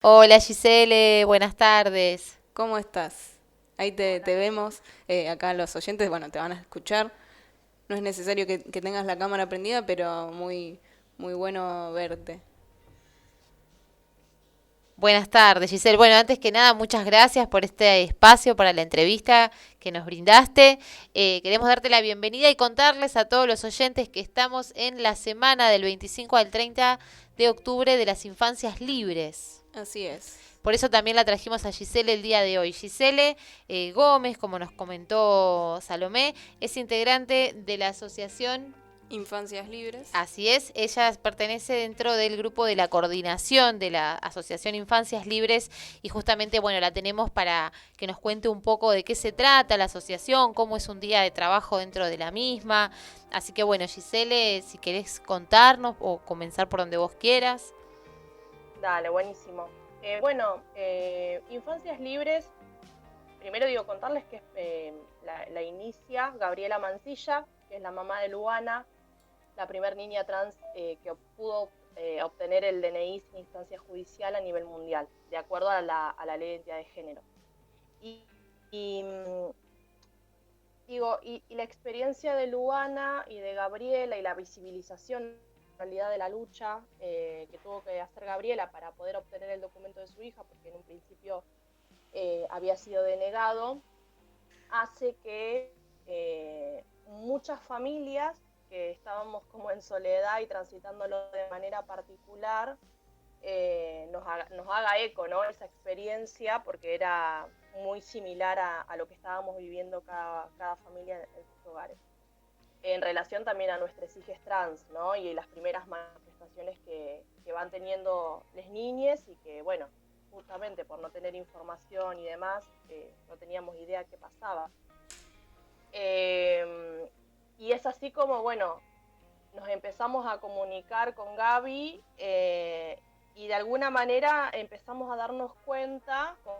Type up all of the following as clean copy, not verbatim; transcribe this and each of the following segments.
Hola Gisele, buenas tardes. ¿Cómo estás? Ahí te vemos. Acá los oyentes, bueno, te van a escuchar. No es necesario que tengas la cámara prendida, pero muy bueno verte. Buenas tardes Giselle. Bueno, antes que nada, muchas gracias por este espacio, para la entrevista que nos brindaste. Queremos darte la bienvenida y contarles a todos los oyentes que estamos en la semana del 25 al 30 de octubre de las infancias libres. Así es. Por eso también la trajimos a Gisele el día de hoy. Gisele Gómez, como nos comentó Salomé, es integrante de la asociación. Infancias libres. Así es, ella pertenece dentro del grupo de la coordinación de la Asociación Infancias Libres y justamente, bueno, la tenemos para que nos cuente un poco de qué se trata la asociación, cómo es un día de trabajo dentro de la misma. Así que, bueno, Gisele, si querés contarnos o comenzar por donde vos quieras. Dale, buenísimo. Infancias Libres, primero digo contarles que la inicia Gabriela Mancilla, que es la mamá de Luana, la primer niña trans que pudo obtener el DNI sin instancia judicial a nivel mundial, de acuerdo a la ley de identidad de género. Y, y, mm, y la experiencia de Luana y de Gabriela y la visibilización en realidad de la lucha que tuvo que hacer Gabriela para poder obtener el documento de su hija, porque en un principio había sido denegado, hace que muchas familias que estábamos como en soledad y transitándolo de manera particular, nos haga eco, ¿no? Esa experiencia, porque era muy similar a lo que estábamos viviendo cada familia en sus hogares. En relación también a nuestras hijas trans, ¿no? Y las primeras manifestaciones que van teniendo las niñas y que, bueno, justamente por no tener información y demás, no teníamos idea qué pasaba. Y es así como, bueno, nos empezamos a comunicar con Gaby y de alguna manera empezamos a darnos cuenta con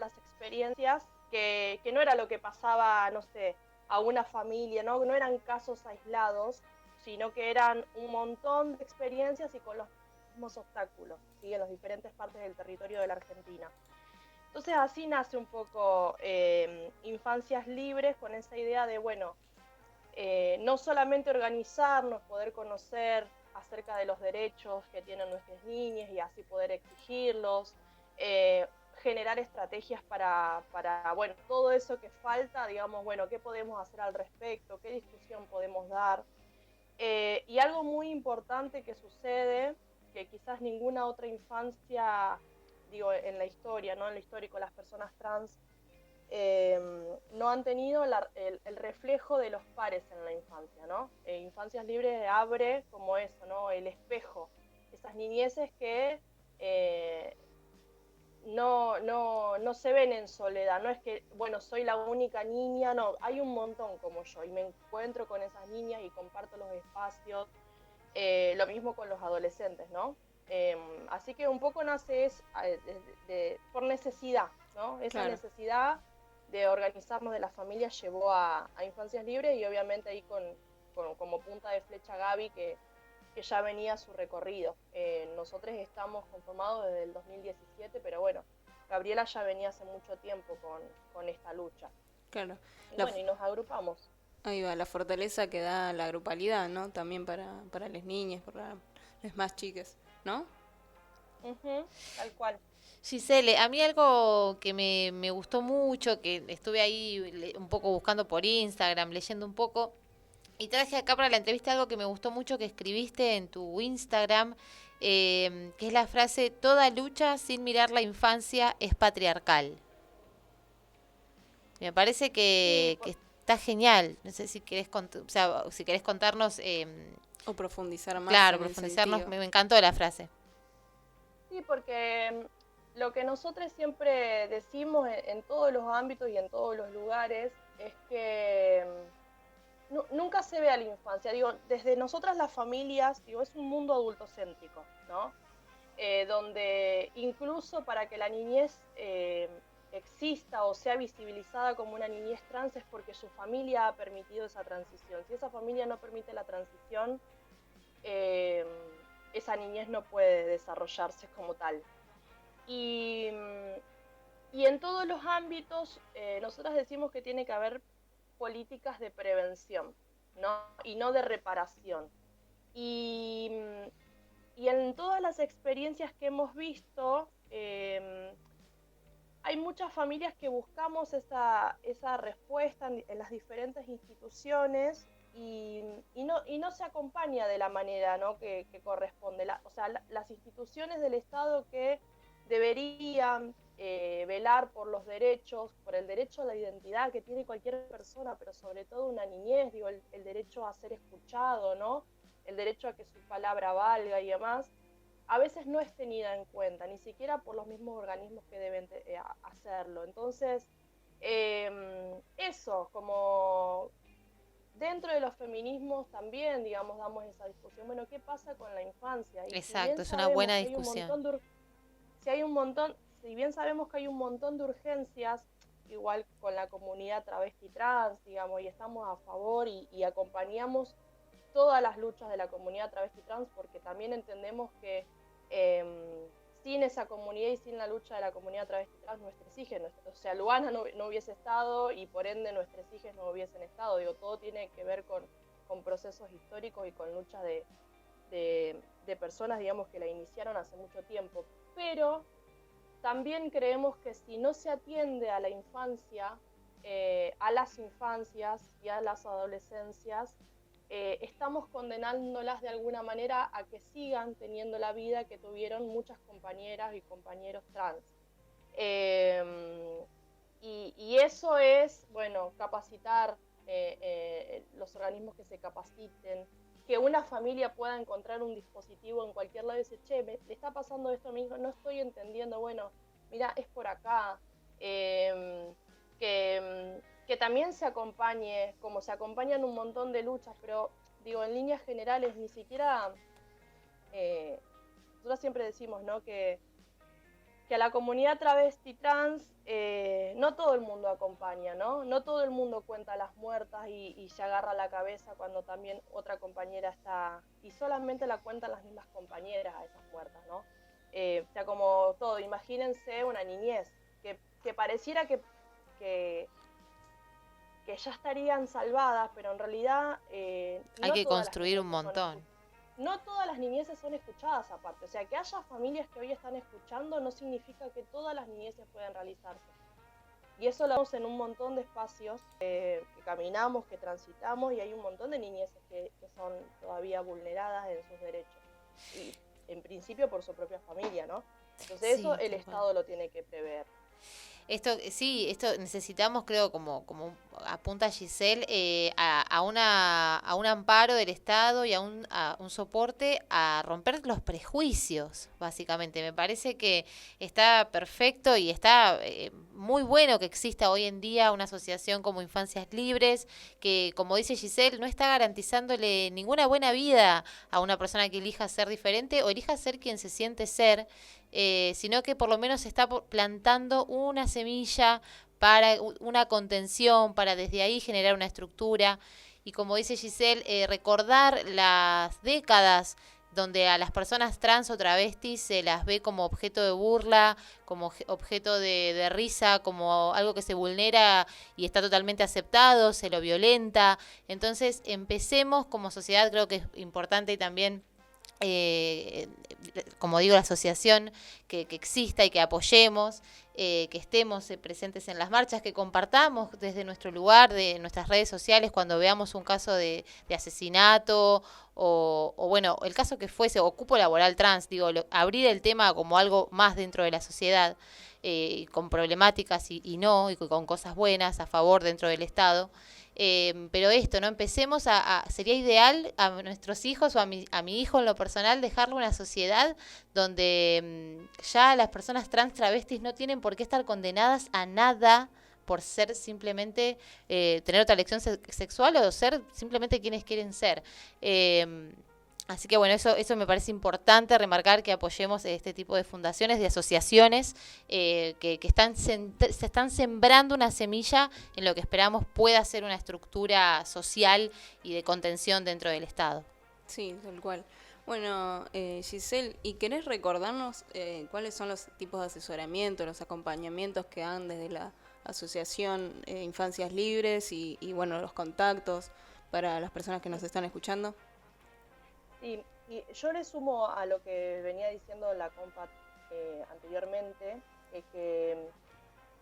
las experiencias que no era lo que pasaba, no sé, a una familia, no eran casos aislados, sino que eran un montón de experiencias y con los mismos obstáculos, ¿sí? En las diferentes partes del territorio de la Argentina. Entonces así nace un poco Infancias Libres, con esa idea de, bueno, no solamente organizarnos, poder conocer acerca de los derechos que tienen nuestras niñas y así poder exigirlos, eh, generar estrategias para, bueno, todo eso que falta, digamos, bueno, qué podemos hacer al respecto, qué discusión podemos dar. Y algo muy importante que sucede, que quizás ninguna otra infancia, digo, en la historia, ¿no? En lo histórico, las personas trans no han tenido el reflejo de los pares en la infancia, ¿no? Infancias Libres abre como eso, ¿no? El espejo, esas niñeces que no se ven en soledad, no es que, bueno, soy la única niña, no, hay un montón como yo y me encuentro con esas niñas y comparto los espacios, lo mismo con los adolescentes, ¿no? Así que un poco nace por necesidad, ¿no? Esa Claro. necesidad de organizarnos de la familia llevó a Infancias Libres y obviamente ahí como punta de flecha Gaby que ya venía su recorrido. Nosotros estamos conformados desde el 2017, pero bueno, Gabriela ya venía hace mucho tiempo con esta lucha. Claro. Y La, bueno, f- y nos agrupamos. Ahí va, la fortaleza que da la grupalidad, ¿no? También para las niñas, para las más chicas, ¿no? Tal cual. Gisele, a mí algo que me gustó mucho, que estuve ahí un poco buscando por Instagram, leyendo un poco, y traje acá para la entrevista algo que me gustó mucho que escribiste en tu Instagram, que es la frase, toda lucha sin mirar la infancia es patriarcal. Me parece Sí, que está genial. No sé si querés, o sea, si querés contarnos, O profundizar más claro, en el profundizarnos, sentido. me encantó la frase. sí, porque lo que nosotros siempre decimos en todos los ámbitos y en todos los lugares es que nunca se ve a la infancia. Digo, desde nosotras las familias, digo, es un mundo adultocéntrico, ¿no? Donde incluso para que la niñez exista o sea visibilizada como una niñez trans es porque su familia ha permitido esa transición. Si esa familia no permite la transición, eh, esa niñez no puede desarrollarse como tal. Y, y en todos los ámbitos, nosotras decimos que tiene que haber políticas de prevención, ¿no? Y no de reparación. Y, y en todas las experiencias que hemos visto, hay muchas familias que buscamos esa respuesta en las diferentes instituciones y no se acompaña de la manera, ¿no?, que corresponde. Las instituciones del Estado que deberían velar por los derechos, por el derecho a la identidad que tiene cualquier persona, pero sobre todo una niñez, digo, el derecho a ser escuchado, ¿no?, el derecho a que su palabra valga y demás, a veces no es tenida en cuenta, ni siquiera por los mismos organismos que deben hacerlo. Entonces, eso, como dentro de los feminismos también, digamos, damos esa discusión. Bueno, ¿qué pasa con la infancia? Y exacto, es una buena discusión. Si bien sabemos que hay un montón de urgencias, igual con la comunidad travesti trans, digamos, y estamos a favor y acompañamos todas las luchas de la comunidad travesti trans, porque también entendemos que sin esa comunidad y sin la lucha de la comunidad travesti trans, nuestros hijos, o sea, Luana no hubiese estado y por ende nuestros hijos no hubiesen estado. Digo, todo tiene que ver con procesos históricos y con luchas de personas, digamos, que la iniciaron hace mucho tiempo. Pero también creemos que si no se atiende a la infancia, a las infancias y a las adolescencias, estamos condenándolas de alguna manera a que sigan teniendo la vida que tuvieron muchas compañeras y compañeros trans. Y eso es, bueno, capacitar los organismos que se capaciten, que una familia pueda encontrar un dispositivo en cualquier lado y decir, che, le está pasando esto a mi hijo, no estoy entendiendo, bueno, mira, es por acá. Que también se acompañe, como se acompañan un montón de luchas, pero digo, en líneas generales, ni siquiera, nosotros siempre decimos, ¿no?, que a la comunidad travesti trans no todo el mundo acompaña, ¿no? No todo el mundo cuenta las muertas y se agarra la cabeza cuando también otra compañera está, y solamente la cuentan las mismas compañeras a esas muertas, ¿no? O sea, como todo, imagínense una niñez, que pareciera que ya estarían salvadas, pero en realidad hay que construir un montón. No todas las niñeces son escuchadas aparte, o sea, que haya familias que hoy están escuchando no significa que todas las niñeces puedan realizarse. Y eso lo vemos en un montón de espacios que caminamos, que transitamos, y hay un montón de niñeces que son todavía vulneradas en sus derechos. Y en principio por su propia familia, ¿no? Entonces sí, eso el Estado lo tiene que prever. Esto necesitamos, creo, como apunta Giselle, a un amparo del Estado y a un soporte a romper los prejuicios, básicamente. Me parece que está perfecto y está muy bueno que exista hoy en día una asociación como Infancias Libres, que, como dice Giselle, no está garantizándole ninguna buena vida a una persona que elija ser diferente o elija ser quien se siente ser, sino que por lo menos se está plantando una semilla para una contención, para desde ahí generar una estructura. Y como dice Giselle, recordar las décadas donde a las personas trans o travestis se las ve como objeto de burla, como objeto de risa, como algo que se vulnera y está totalmente aceptado, se lo violenta. Entonces empecemos como sociedad, creo que es importante y también como digo, la asociación que exista y que apoyemos, que estemos presentes en las marchas, que compartamos desde nuestro lugar, de nuestras redes sociales, cuando veamos un caso de asesinato o bueno, el caso que fuese, o cupo laboral trans, digo, abrir el tema como algo más dentro de la sociedad, con problemáticas y con cosas buenas a favor dentro del Estado. Pero esto, ¿no? Empecemos sería ideal a nuestros hijos o a mi hijo en lo personal dejarlo en una sociedad donde ya las personas trans travestis no tienen por qué estar condenadas a nada por ser simplemente, tener otra elección sexual o ser simplemente quienes quieren ser. Así que bueno, eso me parece importante remarcar, que apoyemos este tipo de fundaciones, de asociaciones que se están sembrando una semilla en lo que esperamos pueda ser una estructura social y de contención dentro del Estado. Sí, tal cual. Bueno, Giselle, ¿y querés recordarnos cuáles son los tipos de asesoramiento, los acompañamientos que dan desde la Asociación Infancias Libres y bueno, los contactos para las personas que nos están escuchando? Sí, y yo le sumo a lo que venía diciendo la compa anteriormente, que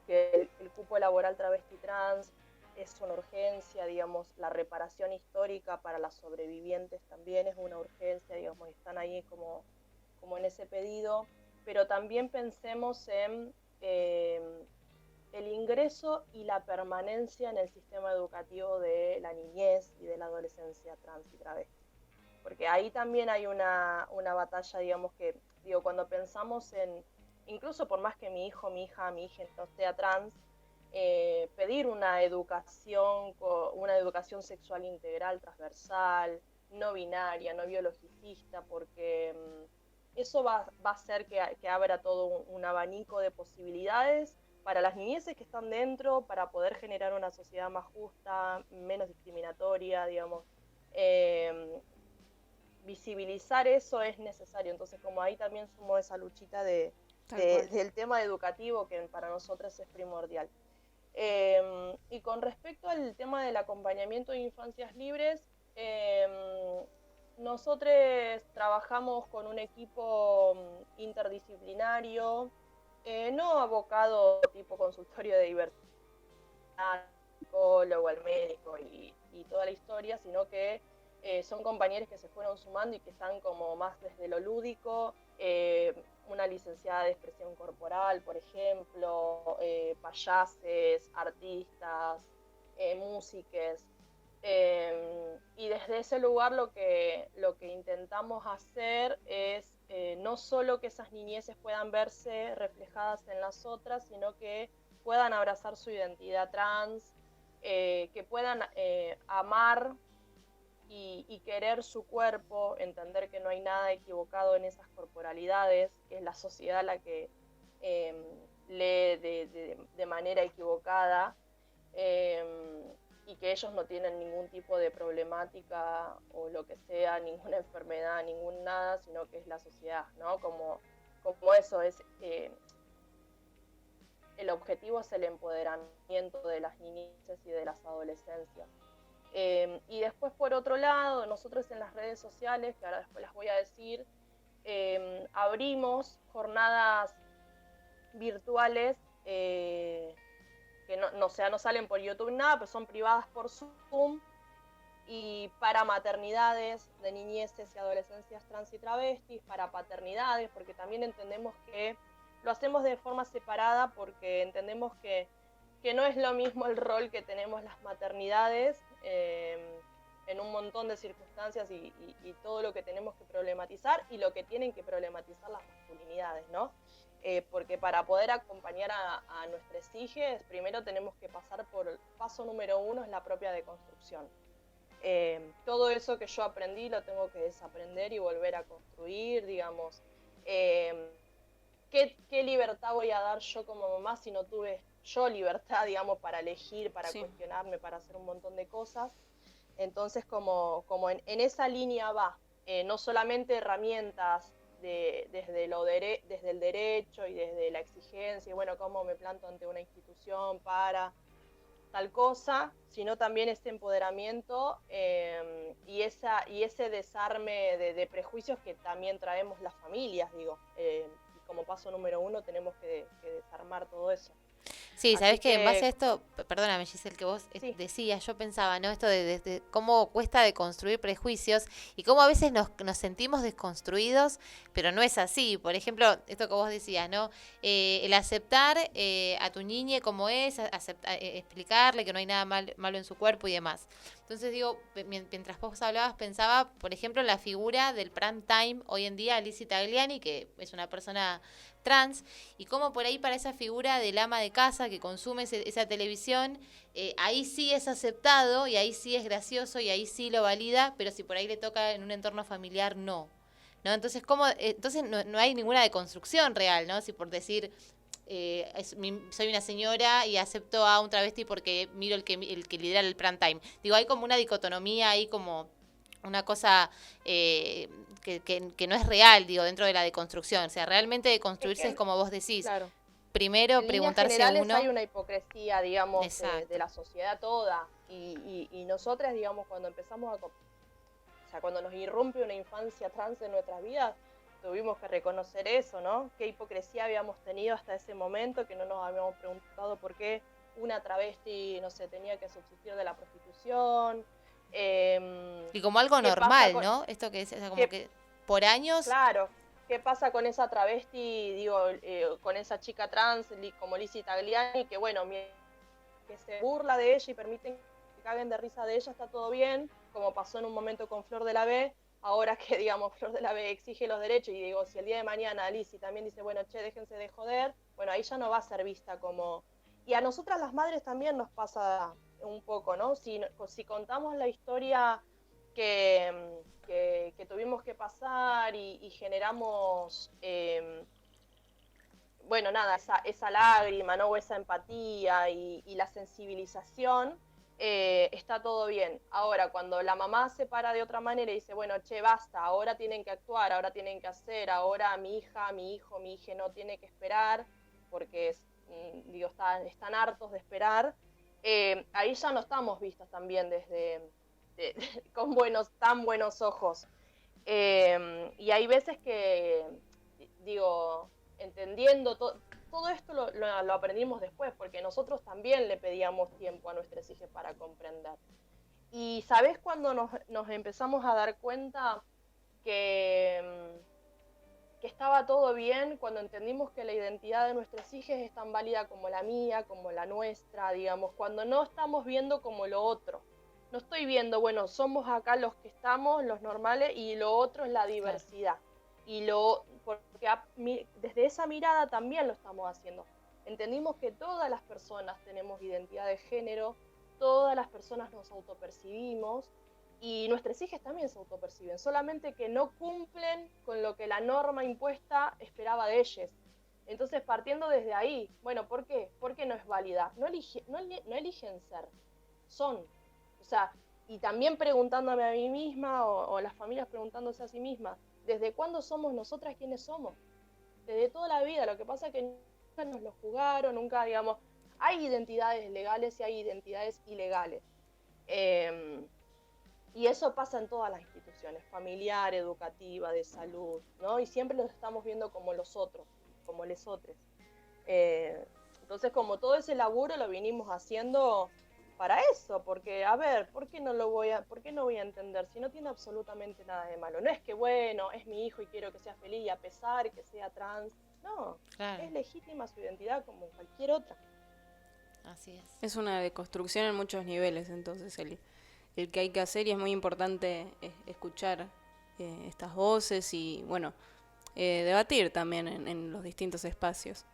el cupo laboral travesti trans es una urgencia, digamos, la reparación histórica para las sobrevivientes también es una urgencia, digamos, están ahí como en ese pedido, pero también pensemos en el ingreso y la permanencia en el sistema educativo de la niñez y de la adolescencia trans y travesti. Porque ahí también hay una batalla, digamos, que, digo, cuando pensamos en, incluso por más que mi hijo, mi hija no sea trans, pedir una educación sexual integral, transversal, no binaria, no biologicista, porque eso va a hacer que abra todo un abanico de posibilidades para las niñeces que están dentro, para poder generar una sociedad más justa, menos discriminatoria, digamos. Visibilizar eso es necesario, entonces como ahí también sumo esa luchita del tema educativo que para nosotros es primordial. Y con respecto al tema del acompañamiento de infancias libres, nosotros trabajamos con un equipo interdisciplinario, no abocado tipo consultorio de diversidad, psicólogo, al médico y toda la historia, sino que son compañeros que se fueron sumando y que están como más desde lo lúdico, una licenciada de expresión corporal, por ejemplo, payases, artistas, músiques, y desde ese lugar lo que intentamos hacer es no solo que esas niñeces puedan verse reflejadas en las otras, sino que puedan abrazar su identidad trans, que puedan amar y querer su cuerpo, entender que no hay nada equivocado en esas corporalidades, que es la sociedad la que lee de manera equivocada, y que ellos no tienen ningún tipo de problemática o lo que sea, ninguna enfermedad, ningún nada, sino que es la sociedad, ¿no? Como eso es... el objetivo es el empoderamiento de las niñeces y de las adolescencias. Y después, por otro lado, nosotros en las redes sociales, que ahora después las voy a decir, abrimos jornadas virtuales que no salen por YouTube ni nada, pero son privadas por Zoom, y para maternidades de niñeces y adolescencias trans y travestis, para paternidades, porque también entendemos que lo hacemos de forma separada porque entendemos que no es lo mismo el rol que tenemos las maternidades en un montón de circunstancias y todo lo que tenemos que problematizar y lo que tienen que problematizar las masculinidades, ¿no? Porque para poder acompañar a nuestras hijas, primero tenemos que pasar por el paso número 1, es la propia deconstrucción. Todo eso que yo aprendí lo tengo que desaprender y volver a construir, digamos. ¿Qué libertad voy a dar yo como mamá si no tuve yo libertad, digamos, para elegir, para cuestionarme, para hacer un montón de cosas? Entonces, como en esa línea va, no solamente herramientas desde el derecho y desde la exigencia, y bueno, cómo me planto ante una institución para tal cosa, sino también ese empoderamiento y ese desarme de prejuicios que también traemos las familias, digo. Y como paso número 1 tenemos que desarmar todo eso. Sí, sabes que en base a esto, perdóname Giselle, que vos decías, yo pensaba, ¿no? Esto de cómo cuesta deconstruir prejuicios y cómo a veces nos sentimos desconstruidos, pero no es así. Por ejemplo, esto que vos decías, ¿no? El aceptar a tu niña como es, explicarle que no hay nada malo en su cuerpo y demás. Entonces digo, mientras vos hablabas, pensaba, por ejemplo, en la figura del prime time hoy en día, Lizzie Tagliani, que es una persona trans, y cómo por ahí para esa figura del ama de casa que consume esa televisión, ahí sí es aceptado y ahí sí es gracioso y ahí sí lo valida, pero si por ahí le toca en un entorno familiar, no. ¿No? Entonces, entonces no hay ninguna deconstrucción real, ¿no? Si por decir, soy una señora y acepto a un travesti porque miro el que lidera el prime time. Digo, hay como una dicotomía ahí como una cosa que que no es real, digo, dentro de la deconstrucción. O sea, realmente deconstruirse es como vos decís. Claro. Primero En líneas preguntarse generales uno. hay una hipocresía, digamos, Exacto. de la sociedad toda. Y nosotras, digamos, cuando empezamos a... O sea, cuando nos irrumpe una infancia trans en nuestras vidas, tuvimos que reconocer eso, ¿no? Qué hipocresía habíamos tenido hasta ese momento, que no nos habíamos preguntado por qué una travesti, no sé, tenía que subsistir de la prostitución. Y como algo ¿Qué pasa normal, con, ¿no? Esto que es, o sea, como qué, que por años, claro, qué pasa con esa travesti, digo, con esa chica trans como Lizzie Tagliani, que bueno, que se burla de ella y permiten que caguen de risa de ella, está todo bien, como pasó en un momento con Flor de la B, ahora que, digamos, Flor de la B exige los derechos y digo, si el día de mañana Lizzie también dice, bueno, che, déjense de joder, bueno, ahí ya no va a ser vista como... Y a nosotras las madres también nos pasa un poco, ¿no? Si contamos la historia que tuvimos que pasar y generamos... bueno, nada, esa lágrima, ¿no? O esa empatía y la sensibilización, está todo bien. Ahora, cuando la mamá se para de otra manera y dice, bueno, che, basta, ahora tienen que actuar, ahora tienen que hacer, ahora mi hija, mi hijo, mi hija no tiene que esperar, porque, digo, están hartos de esperar, ahí ya no estamos vistas también con tan buenos ojos. Y hay veces que, digo, entendiendo todo esto lo aprendimos después, porque nosotros también le pedíamos tiempo a nuestros hijos para comprender. Y ¿sabés cuando nos empezamos a dar cuenta que estaba todo bien? Cuando entendimos que la identidad de nuestros hijos es tan válida como la mía, como la nuestra, digamos, cuando no estamos viendo como lo otro. No estoy viendo, bueno, somos acá los que estamos, los normales, y lo otro es la diversidad. Claro. Porque desde esa mirada también lo estamos haciendo. Entendimos que todas las personas tenemos identidad de género, todas las personas nos autopercibimos, y nuestros hijos también se autoperciben, solamente que no cumplen con lo que la norma impuesta esperaba de ellos. Entonces, partiendo desde ahí, bueno, ¿por qué? ¿Por qué no es válida? No eligen ser, son. O sea, y también preguntándome a mí misma, o las familias preguntándose a sí mismas, ¿desde cuándo somos nosotras quienes somos? Desde toda la vida. Lo que pasa es que nunca nos lo jugaron, nunca, digamos, hay identidades legales y hay identidades ilegales. Y eso pasa en todas las instituciones, familiar, educativa, de salud, ¿no? Y siempre los estamos viendo como los otros, como lesotres. Entonces, como todo ese laburo lo vinimos haciendo para eso, porque, a ver, ¿por qué no voy a entender si no tiene absolutamente nada de malo? No es que, bueno, es mi hijo y quiero que sea feliz, y a pesar que sea trans, no, claro. Es legítima su identidad como cualquier otra. Así es. Es una deconstrucción en muchos niveles, entonces el que hay que hacer, y es muy importante escuchar estas voces y, bueno, debatir también en los distintos espacios.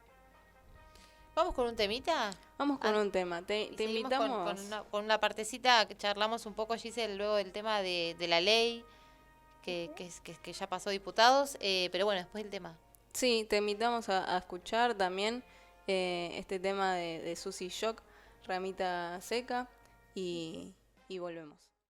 ¿Vamos con un temita? Vamos con un tema. Te invitamos con una partecita que charlamos un poco, Giselle, luego del tema de la ley que ya pasó diputados, pero bueno, después el tema. Sí, te invitamos a escuchar también este tema de Susy Shock, Ramita Seca, y volvemos.